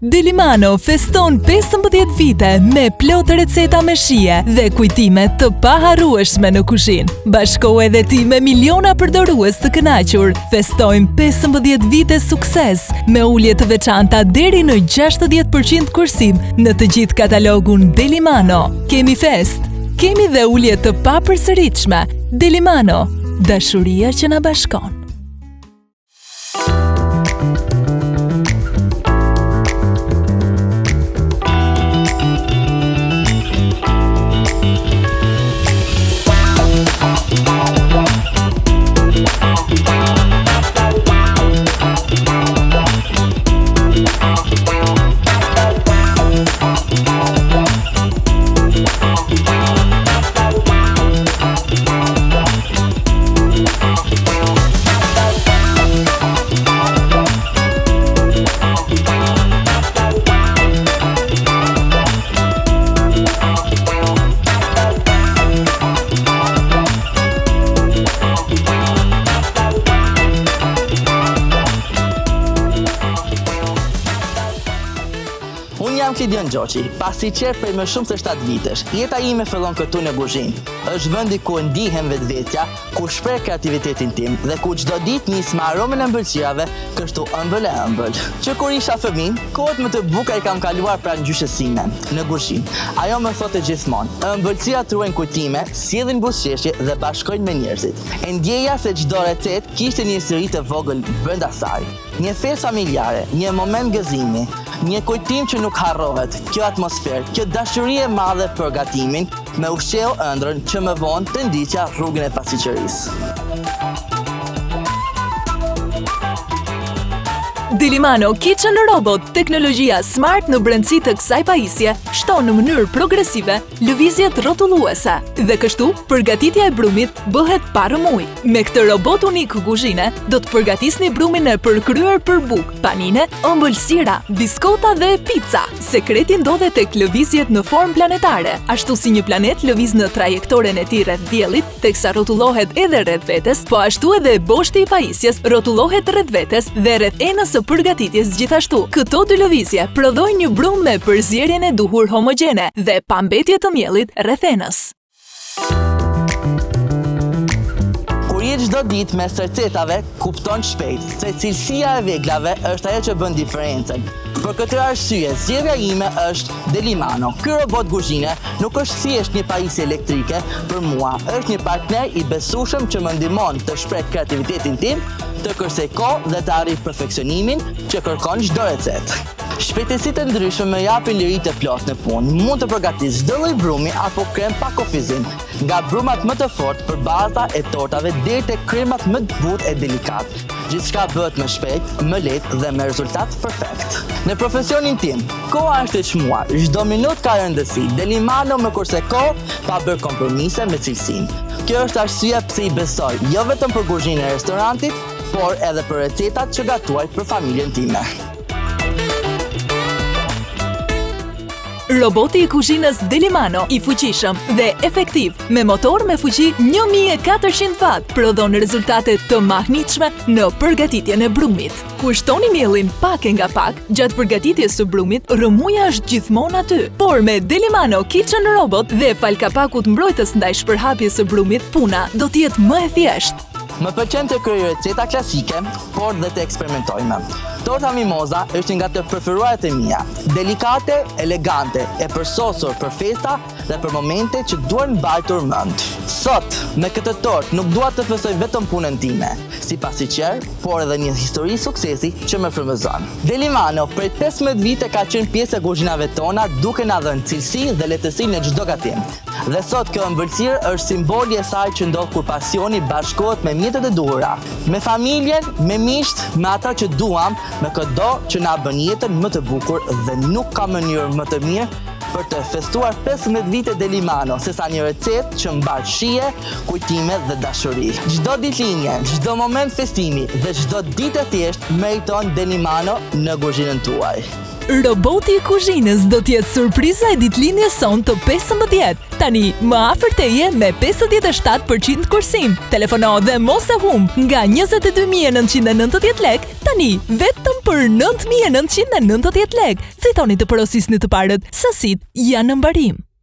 Delimano feston 15 vite me plot receta me shije dhe kujtime të paharrueshme në kuzhinë. Bashko edhe ti me miliona përdorues të kënaqur. Festojmë 15 vite sukses me ulje të veçanta deri në 60% kursim në të gjithë katalogun Delimano. Kemi fest, kemi dhe ulje të papërsëritshme. Delimano, dashuria që na bashkon. Jam Klidion Gjoqi, pasi qerë prej më shumë se 7 vitesh. Jeta ime fillon këtu në kuzhinë. Është vendi ku ndihem vetvetja, ku shpreh kreativitetin tim dhe ku çdo ditë nis me aromën e ëmbëlsirave, kështu ëmbël e ëmbël. Që kur isha fëmijë, kohët më të bukura i kam kaluar pranë gjyshes sime, në kuzhinë. Ajo më thotë gjithmonë, ëmbëlsirat ruajnë kujtime, sjellin buzëqeshje dhe bashkojnë me njerëzit. E ndjeja se çdo recetë kishte një histori të vogël brenda saj. Një festë familjare, një moment gëzimi, një kujtim që nuk harrohet, kjo atmosferë, kjo dashuri e madhe për gatimin, me ushqeu ëndrrën që më vonë të ndiqja rrugën e pasqyrisë. Delimano Kitchen Robot, teknologjia smart në brendësi të kësaj pajisje, shton në mënyrë progresive lëvizjet rrotulluese dhe kështu përgatitja e brumit bëhet pa rëmuj. Me këtë robot unik kuzhine, do të përgatisni brumin e përkryer për bukë, panine, ëmbëlsira, biskota dhe pica. Sekreti ndodhet tek lëvizjet në formë planetare, ashtu si një planet lëviz në trajektoren e tij rreth diellit, teksa rrotullohet edhe rreth vetes, po ashtu edhe boshti i pajisjes rrotullohet rreth vetes dhe rreth enës së përgatitjes gjithashtu. Këto dy lëvizje prodhojnë një brumë me përzierjen e duhur homogjene dhe pambetje të miellit rreth enës. Kur je çdo ditë mes recetave, kupton shpejt se cilësia e veglave është ajo që bën diferencën. Për këtë arsye, zgjedhja ime është Delimano. Ky robot kuzhine nuk është thjesht një pajisje elektrike, për mua është një partner i besueshëm që më ndihmon të shpreh kreativitetin tim, të kërsej kohë dhe të arrij perfeksionimin që kërkon çdo recetë. Shpejtësitë e ndryshme më japin liri të plotë në punë. Mund të përgatis çdo lloj brumi apo krem pa kufizim, nga brumat më të fortë për baza e tortave deri tek kremat më të butë e delikat. Gjithçka bëhet më shpejt, më lehtë dhe me rezultat perfekt. Në profesionin tim, koha është e çmuar. Çdo minutë ka rëndësi. Delimano më kursej kohë pa bërë kompromise me cilësinë. Kjo është arsyeja pse i besoj, jo vetëm për kuzhinën e restorantit, por edhe për recetat që gatuaj për familjen time. Roboti i kuzhinës Delimano, i fuqishëm dhe efektiv, me motor me fuqi 1400 watt, prodhon rezultate të mahnitshme në përgatitjen e brumit. Kur shtoni mielin pak e nga pak, gjatë përgatitjes së brumit, rëmuja është gjithmonë aty. Por me Delimano Kitchen Robot dhe falkapakut mbrojtës ndaj shpërhapjes së brumit, puna do të jetë më e thjeshtë. Më pëlqen të krijoj receta klasike, por dhe të eksperimentojme. Torta mimoza është një nga të preferuarat e mia. Delikate, elegante, e përsosur për festa dhe për momente që duan mbajtur mend. Sot, me këtë tortë nuk dua të festoj vetëm punën time, si pastiqer, por edhe një histori suksesi që më frymëzon. Delimano prej 15 vite ka qenë pjesë e kuzhinave tona, duke na dhënë cilësi dhe lehtësi në çdo gatim. Dhe sot kjo ëmbëlsirë është simboli e saj që ndodh kur pasioni bashkohet me mjetet e duhura, me familjen, me miqt, me ata që duam, me çdo që na bën jetën më të bukur dhe nuk ka mënyrë më të mirë për të festuar 15 vite Delimano, sesa një recetë që mban shije, kujtime dhe dashuri. Çdo ditëlindje, çdo moment festimi dhe çdo ditë e thjeshtë meriton Delimano në kuzhinën tuaj. Roboti i kuzhinës do t'jetë surpriza e ditëlindjes son të 15. Tani, më afër teje me 57% kursim. Telefono dhe mos e humb, nga 22.990 lek, tani vetëm për 9.990 lekë. Fitoni të porosisni të parët, sasit janë në mbarim.